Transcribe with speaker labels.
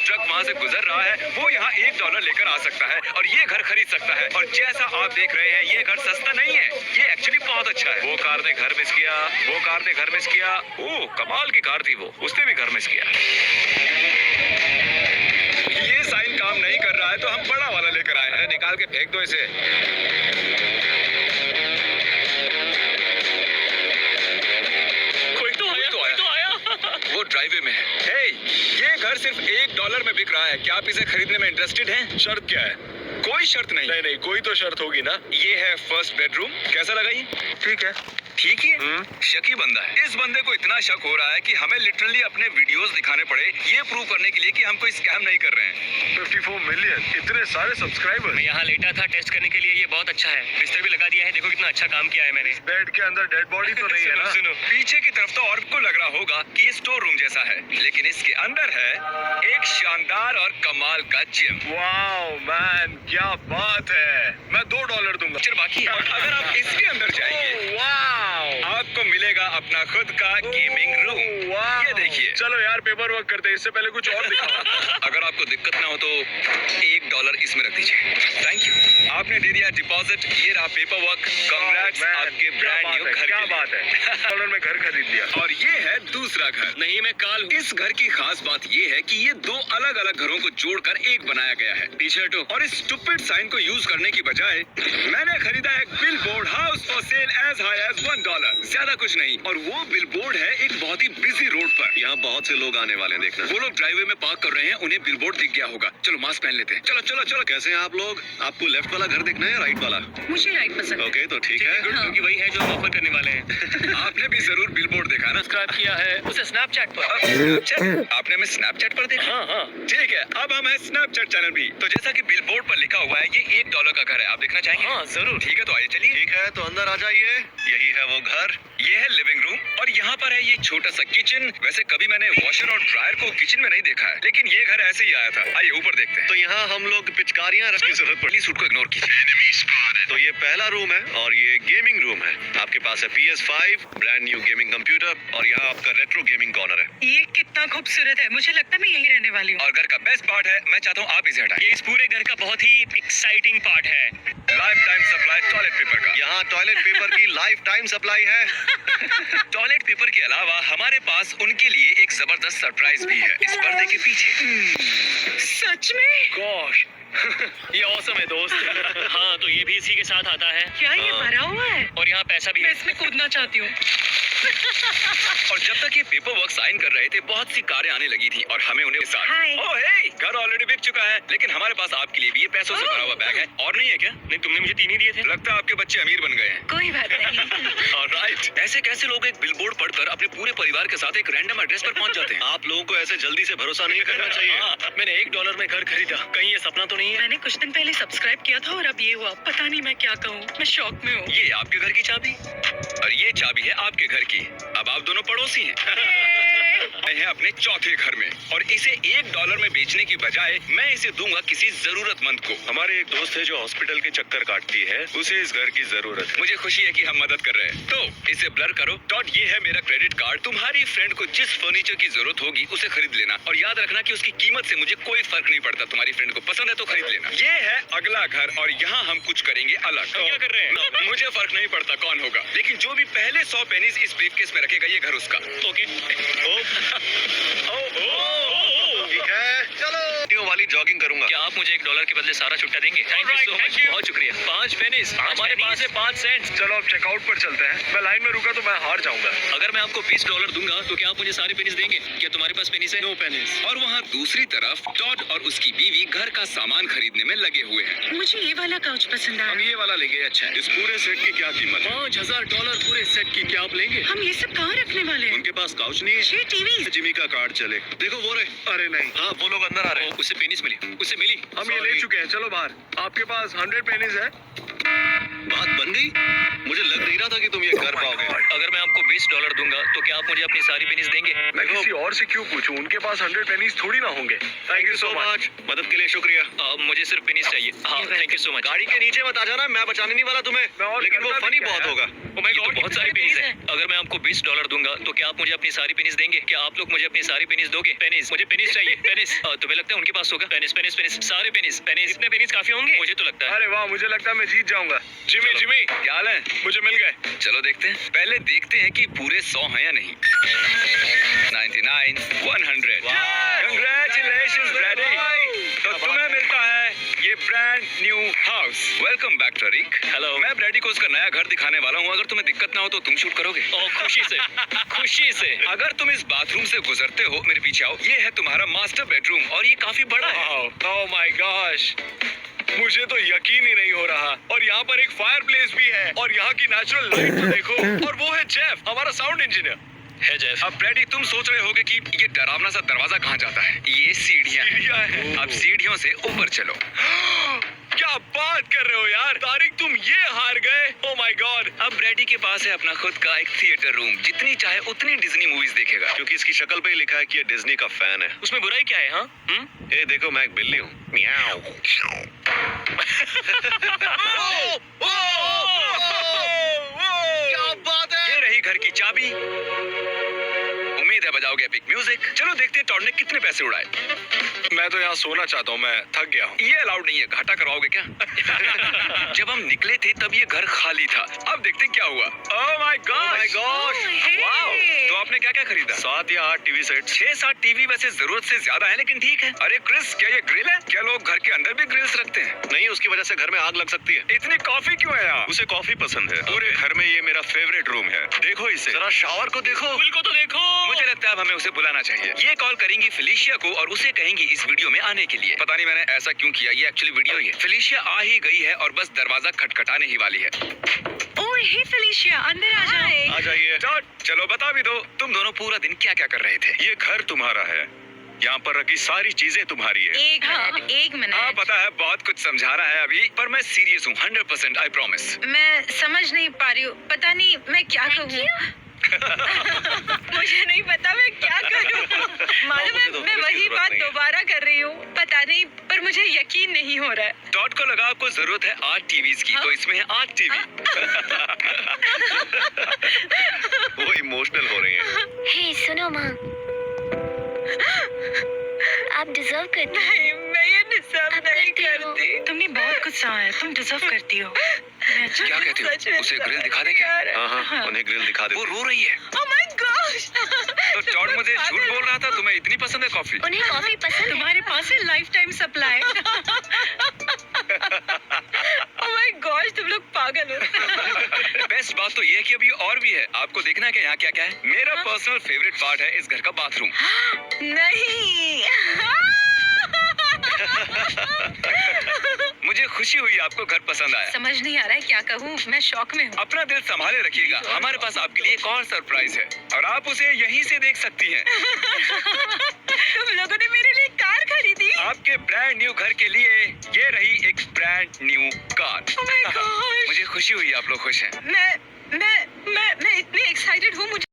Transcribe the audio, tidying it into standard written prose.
Speaker 1: Truck वहाँ से गुजर रहा है वो यहाँ $1 लेकर आ सकता है और ये घर खरीद सकता है। और जैसा आप देख रहे हैं ये घर सस्ता नहीं है, ये एक्चुअली बहुत अच्छा है। वो कार ने घर मिस किया, वो कार ने घर मिस किया। ओह कमाल की कार थी वो, उसने भी घर मिस किया। ये साइन काम नहीं कर रहा है तो हम बड़ा वाला लेकर आए हैं। निकाल के फेंक दो इसे। कोई तो आया। वो ड्राइवे में है। हे, ये घर सिर्फ $1 में बिक रहा है। क्या आप इसे खरीदने में इंटरेस्टेड हैं?
Speaker 2: शर्त क्या है?
Speaker 1: कोई शर्त नहीं।
Speaker 2: नहीं, कोई तो शर्त होगी ना।
Speaker 1: ये है फर्स्ट बेडरूम। कैसा लगा ये?
Speaker 2: ठीक है।
Speaker 1: ठीक ही है। शकी बंदा है। इस बंदे को इतना शक हो रहा है कि हमें लिटरली अपने वीडियोस दिखाने पड़े ये प्रूव करने के लिए कि हम कोई स्कैम नहीं कर रहे हैं।
Speaker 2: 54 मिलियन, इतने सारे सब्सक्राइबर।
Speaker 3: मैं यहाँ लेटा था टेस्ट करने के लिए, ये बहुत अच्छा है। बिस्तर भी लगा दिया है, देखो कितना अच्छा काम किया है मैंने।
Speaker 2: बेड के अंदर डेड बॉडी तो नहीं है ना?
Speaker 1: सुनो, पीछे की तरफ तो और को लग रहा होगा कि ये स्टोर रूम जैसा है, लेकिन इसके अंदर है एक शानदार और कमाल का जिम।
Speaker 2: वाओ मैन, क्या बात है। मैं $2 दूंगा।
Speaker 1: चल बाकी है। और अगर आप इसके अंदर जाएंगे आपको मिलेगा अपना खुद का गेमिंग रूम। ये देखिए।
Speaker 2: चलो यार पेपर वर्क करते हैं, इससे पहले कुछ और दिखाओ।
Speaker 1: अगर आपको दिक्कत ना हो तो $1 इसमें रख दीजिए। Thank you. आपने दे दिया डिपॉजिट, ये रहा पेपर वर्क। कांग्रेट्स आपके ब्रांड न्यू घर।
Speaker 2: क्या बात है। $1 में घर खरीद लिया।
Speaker 1: और ये है दूसरा घर।
Speaker 3: नहीं मैं काल हूँ।
Speaker 1: इस घर की खास बात ये है कि ये दो अलग अलग घरों को जोड़कर एक बनाया गया है। पीछे हटो। और इस स्टूपिड साइन को यूज करने की बजाय मैंने खरीदा एक billboard, house for sale as high as $1। ज्यादा कुछ नहीं। और वो बिलबोर्ड है एक बहुत ही बिजी रोड पर। यहाँ बहुत से लोग आने वाले हैं, देखना। वो लोग ड्राइववे में पार्क कर रहे हैं, उन्हें बिलबोर्ड दिख गया होगा। चलो मास्क पहन लेते हैं। चलो चलो चलो। कैसे हैं आप लोग? आपको लेफ्ट वाला घर देखना है या राइट वाला?
Speaker 4: मुझे राइट पसंद है।
Speaker 1: ओके तो ठीक है।
Speaker 3: क्योंकि वही है जो हम ऑफर करने वाले हैं।
Speaker 1: आपने भी जरूर बिलबोर्ड देखा ना?
Speaker 3: सब्सक्राइब किया है उसे स्नैपचैट पर।
Speaker 1: आपने हमें स्नैपचैट पर देखा?
Speaker 3: हाँ।
Speaker 1: ठीक है, अब हम है स्नैपचैट चैनल भी। तो जैसा कि बिलबोर्ड पर लिखा हुआ है ये $1 का घर है। आप देखना चाहेंगे?
Speaker 3: हाँ जरूर।
Speaker 1: ठीक है तो आइए चलिए।
Speaker 2: ठीक है तो अंदर आ जाइए।
Speaker 1: यही है वो घर। ये है लिविंग रूम और यहाँ पर है ये छोटा सा किचन। वैसे कभी मैंने वॉशर और ड्रायर को किचन में नहीं देखा है, लेकिन ये घर ऐसे ही आया था। आइए ऊपर देखते हैं।
Speaker 2: तो यहाँ हम लोग पिचकारियाँ रखने की जरूरत पड़ी।
Speaker 1: सूट को इग्नोर कीजिए।
Speaker 2: तो ये पहला रूम है और ये गेमिंग रूम है। आपके पास है PS5, brand new gaming computer और यहाँ आपका रेट्रो गेमिंग कॉर्नर है।
Speaker 4: ये कितना खूबसूरत है, मुझे लगता है मैं यही रहने वाली हूँ।
Speaker 1: और घर का बेस्ट पार्ट है, मैं चाहता हूँ आप इसे हटाएं।
Speaker 3: ये इस पूरे घर का बहुत ही एक्साइटिंग पार्ट है।
Speaker 1: Life time supply toilet paper का।
Speaker 2: यहाँ टॉयलेट पेपर की लाइफ टाइम सप्लाई है।
Speaker 1: टॉयलेट पेपर के अलावा हमारे पास उनके लिए एक जबरदस्त सरप्राइज भी है इस पर्दे के पीछे।
Speaker 4: सच में?
Speaker 3: गॉश ये ऑसम है दोस्त। हाँ तो ये भी इसी के साथ आता है।
Speaker 4: क्या ये भरा हुआ है?
Speaker 3: और यहाँ पैसा भी
Speaker 4: मैं
Speaker 3: है।
Speaker 4: इसमें कूदना चाहती हूँ।
Speaker 1: और जब तक ये पेपर वर्क साइन कर रहे थे बहुत सी कारें आने लगी थी और हमें उन्हें साथ।
Speaker 4: हाय।
Speaker 1: ओह हे, घर ऑलरेडी बिक चुका है, लेकिन हमारे पास आपके लिए भी ये पैसों से भरा हुआ बैग है। और नहीं है क्या?
Speaker 3: नहीं तुमने मुझे 3 ही दिए थे।
Speaker 1: लगता है आपके बच्चे अमीर बन गए हैं।
Speaker 4: कोई बात नहीं।
Speaker 1: ऑलराइट। ऐसे कैसे लोग एक बिलबोर्ड पढ़कर अपने पूरे परिवार के साथ एक रैंडम एड्रेस पर पहुंच जाते हैं?
Speaker 2: आप लोगों को ऐसे जल्दी से भरोसा नहीं करना चाहिए।
Speaker 3: हाँ, मैंने $1 में घर खरीदा, कहीं ये सपना तो नहीं है?
Speaker 4: मैंने कुछ दिन पहले सब्सक्राइब किया था और अब ये हुआ। पता नहीं मैं क्या कहूँ, मैं शॉक में हूँ।
Speaker 1: ये आपके घर की चाबी और ये चाबी है आपके घर की। अब आप दोनों पड़ोसी हैं। आए हैं अपने चौथे घर में और इसे $1 में बेचने की बजाय मैं इसे दूंगा किसी जरूरतमंद को।
Speaker 2: हमारे एक दोस्त है जो हॉस्पिटल के चक्कर काटती है, उसे इस घर की जरूरत है।
Speaker 1: मुझे खुशी है कि हम मदद कर रहे हैं। तो इसे ब्लर करो। डॉट ये है मेरा क्रेडिट कार्ड। तुम्हारी फ्रेंड को जिस फर्नीचर की जरूरत होगी उसे खरीद लेना और याद रखना कि उसकी कीमत से मुझे कोई फर्क नहीं पड़ता। तुम्हारी फ्रेंड को पसंद है तो खरीद लेना। ये है अगला घर और यहाँ हम कुछ करेंगे अलग।
Speaker 3: क्या कर रहे हैं?
Speaker 1: मुझे फर्क नहीं पड़ता कौन होगा, लेकिन जो भी पहले 100 पेनीज इस ब्रीफकेस में रखेगा ये घर उसका।
Speaker 3: ओके।
Speaker 2: ठीक है चलो वाली जॉगिंग करूंगा।
Speaker 3: क्या आप मुझे $1 के बदले सारा छुट्टा देंगे? थैंक यू सो मच, बहुत शुक्रिया। 5 पेनीज हमारे पास है 5 सेंट।
Speaker 2: चलो अब चेकआउट पर चलते हैं। मैं लाइन में रुका तो मैं हार जाऊंगा।
Speaker 3: अगर मैं आपको $20 दूंगा तो क्या आप मुझे सारे पेनीज देंगे? क्या तुम्हारे पास पेनीज है?
Speaker 2: No pennies.
Speaker 1: और वहाँ दूसरी तरफ टॉड और उसकी बीवी घर का सामान खरीदने में लगे हुए हैं।
Speaker 4: मुझे ये वाला काउच पसंद
Speaker 1: हम
Speaker 4: आया।
Speaker 1: ये वाला लेंगे। अच्छा है।
Speaker 2: इस पूरे सेट की क्या कीमत है?
Speaker 3: $5000 पूरे सेट की। क्या आप लेंगे?
Speaker 4: हम ये सब कहाँ रखने वाले हैं?
Speaker 2: उनके पास काउच नहीं है।
Speaker 4: 6 टीवी।
Speaker 2: जिमी का कार्ड चले। देखो वो रहे। अरे नहीं, हाँ वो लोग अंदर आ रहे हैं।
Speaker 3: उससे पेनीज मिली, उससे मिली।
Speaker 2: हम ये ले चुके हैं, चलो बाहर। आपके पास 100 पेनीज है? बात बन गई। मुझे लग नहीं रहा था कि तुम ये कर पाओगे।
Speaker 3: अगर मैं आपको $20 दूंगा तो क्या आप मुझे अपनी सारी पेनीज देंगे?
Speaker 5: मैं किसी और से क्यों पूछूं? उनके पास 100 पेनीज थोड़ी ना होंगे।
Speaker 2: थैंक यू सो मच, मदद के लिए शुक्रिया।
Speaker 3: मुझे सिर्फ पेनीज चाहिए। हाँ, थैंक यू सो मच।
Speaker 2: गाड़ी के नीचे मत आ जाना, मैं बचाने नहीं वाला तुम्हें,
Speaker 5: और
Speaker 2: लेकिन वो
Speaker 5: करना भी
Speaker 2: फनी
Speaker 5: क्या
Speaker 2: बहुत
Speaker 5: है?
Speaker 2: होगा।
Speaker 3: Oh my God, बहुत सारी पेनीज हैं। अगर मैं आपको $20 दूंगा तो क्या आप मुझे अपनी सारी पेनीज देंगे? क्या आप लोग मुझे अपनी सारी पेनीज दोगे? पेनीज, मुझे पेनीज चाहिए। पेनीज, तुम्हें लगता है उनके पास होगा? पेनीज पेनीज पेनीज, सारे पेनीज। पेनीज, इतने पेनीज काफी होंगे? मुझे तो लगता है।
Speaker 5: अरे वाह, मुझे लगता है मैं जीत जाऊंगा।
Speaker 1: जिमी जिमी, क्या हाल है? मुझे मिल गए। चलो देखते हैं। पहले देखते हैं कि पूरे 100 हैं या नहीं। 99, 100। Congratulations, Brady। तो तुम्हें मिलता है ये brand new house. Welcome back टरिक।
Speaker 3: हेलो।
Speaker 1: मैं ब्रैडी को उसका नया घर दिखाने वाला हूँ। अगर तुम्हें दिक्कत ना हो तो तुम शूट करोगे?
Speaker 3: खुशी से, खुशी से।
Speaker 1: अगर तुम इस बाथरूम से गुजरते हो, मेरे पीछे आओ। ये है तुम्हारा मास्टर बेडरूम और ये काफी बड़ा है।
Speaker 5: ओह माय गॉश, मुझे तो यकीन ही नहीं हो रहा। और यहाँ पर एक फायर प्लेस भी है और यहाँ की नेचुरल लाइट तो देखो। और वो है जेफ, हमारा साउंड इंजीनियर।
Speaker 3: है जेफ।
Speaker 1: अब ब्रैडी, तुम सोच रहे होगे कि ये डरावना सा दरवाजा कहाँ जाता है। ये सीढ़ियाँ हैं। अब सीढ़ियों से ऊपर चलो।
Speaker 5: क्या बात कर रहे हो यार तारिक, तुम ये हार गए। Oh my God.
Speaker 1: अब ब्रैडी के पास है अपना खुद का एक थिएटर रूम। जितनी चाहे उतनी डिज्नी मूवीज देखेगा।
Speaker 2: क्योंकि इसकी शक्ल पे ही लिखा है कि ये डिज्नी का फैन है।
Speaker 3: उसमें बुराई क्या है? हाँ,
Speaker 2: ए देखो, मैं एक बिल्ली हूँ। म्याऊ।
Speaker 5: क्या बात है।
Speaker 1: ये रही घर की चाबी। उम्मीद है बजाओगे एपिक म्यूजिक। चलो देखते हैं टॉड ने कितने पैसे उड़ाए।
Speaker 5: मैं तो यहाँ सोना चाहता हूँ, मैं थक गया हूँ।
Speaker 1: ये अलाउड नहीं है। घाटा करवाओगे क्या? जब हम निकले थे तब ये घर खाली था। अब देखते हैं क्या हुआ। Oh my God, wow. तो आपने क्या क्या खरीदा?
Speaker 2: 7 या 8 टीवी सेट।
Speaker 1: 6-7 टीवी वैसे जरूरत से ज्यादा है, लेकिन ठीक है। अरे क्रिस, क्या ये ग्रिल है? क्या लोग घर के अंदर भी ग्रिल्स रखते हैं?
Speaker 2: नहीं, उसकी वजह से घर में आग लग सकती है।
Speaker 1: इतनी कॉफी क्यों है यहाँ?
Speaker 2: उसे कॉफी पसंद है। पूरे घर में ये मेरा फेवरेट रूम है। देखो इसे, जरा शावर को देखो।
Speaker 3: पुल को तो देखो।
Speaker 1: मुझे लगता है अब हमें उसे बुलाना चाहिए। ये कॉल करेंगी फेलिशिया को और उसे कहेंगी इस वीडियो में आने के लिए। पता नहीं मैंने ऐसा क्यों किया। ये एक्चुअली वीडियो ही है। फेलिशिया आ ही गई है और बस दरवाजा खटखटाने ही वाली है।
Speaker 4: ओह हे फेलिशिया, अंदर आ जाए।
Speaker 2: आ जाइए।
Speaker 1: चलो बता भी दो, तुम दोनों पूरा दिन क्या क्या कर रहे थे?
Speaker 2: ये घर तुम्हारा है, यहाँ पर रखी सारी चीजें तुम्हारी है।
Speaker 4: एक मिनट, एक
Speaker 1: हाँ
Speaker 4: मिनट।
Speaker 1: पता है, बहुत कुछ समझा रहा है अभी, पर मैं सीरियस हूँ 100%, आई प्रॉमिस।
Speaker 4: मैं समझ नहीं पा रही हूँ। पता नहीं मैं क्या कहूँ। मुझे नहीं पता मैं क्या करूँ। मालूम है, मैं वही बात दोबारा कर रही हूँ। पता नहीं, पर मुझे यकीन नहीं हो रहा है।
Speaker 1: डॉट को लगा आपको जरूरत है 8 टीवीज की, तो इसमें है 8 टीवी।
Speaker 2: वो इमोशनल हो रही है।
Speaker 6: हे सुनो माँ, आप डिजर्व करते हो।
Speaker 4: नहीं, मैं ये डिजर्व
Speaker 6: अब
Speaker 4: नहीं
Speaker 6: करती हो।
Speaker 4: करती। तुमने बहुत कुछ सहा है, तुम डिजर्व करती हो।
Speaker 1: क्या कहती हो?
Speaker 4: सच में
Speaker 1: उसे ग्रिल दिखा दे
Speaker 4: समझ
Speaker 1: क्या?
Speaker 4: नहीं आ रहा है।
Speaker 2: हाँ, उन्हें ग्रिल दिखा दे।
Speaker 1: वो रो रही है।
Speaker 4: Oh my gosh!
Speaker 1: तो
Speaker 4: तुम
Speaker 1: टॉड
Speaker 4: लोग
Speaker 1: मुझे झूठ
Speaker 4: पागल
Speaker 1: बोल रहा था। तुम्हें इतनी पसंद है कॉफी?
Speaker 6: उन्हें कॉफी पसंद है।
Speaker 4: तुम्हारे पास है life time supply. Oh my gosh, तुम लोग पागल हो।
Speaker 1: बेस्ट बात तो ये है कि अभी और भी है। आपको देखना है कि यहाँ क्या क्या है। मेरा पर्सनल फेवरेट पार्ट है इस घर का बाथरूम।
Speaker 4: नहीं।
Speaker 1: मुझे खुशी हुई आपको घर पसंद आया।
Speaker 4: समझ नहीं आ रहा है क्या कहूँ, मैं शॉक में हूँ।
Speaker 1: अपना दिल संभाले रखिएगा। हमारे पास आपके लिए एक और सरप्राइज है और आप उसे यहीं से देख सकती हैं।
Speaker 4: तुम लोगों ने मेरे लिए कार खरीदी।
Speaker 1: आपके ब्रांड न्यू घर के लिए ये रही एक brand new car.
Speaker 4: Oh my gosh!
Speaker 1: मुझे खुशी हुई आप लोग खुश हैं।
Speaker 4: मैं इतनी एक्साइटेड हूँ। मुझे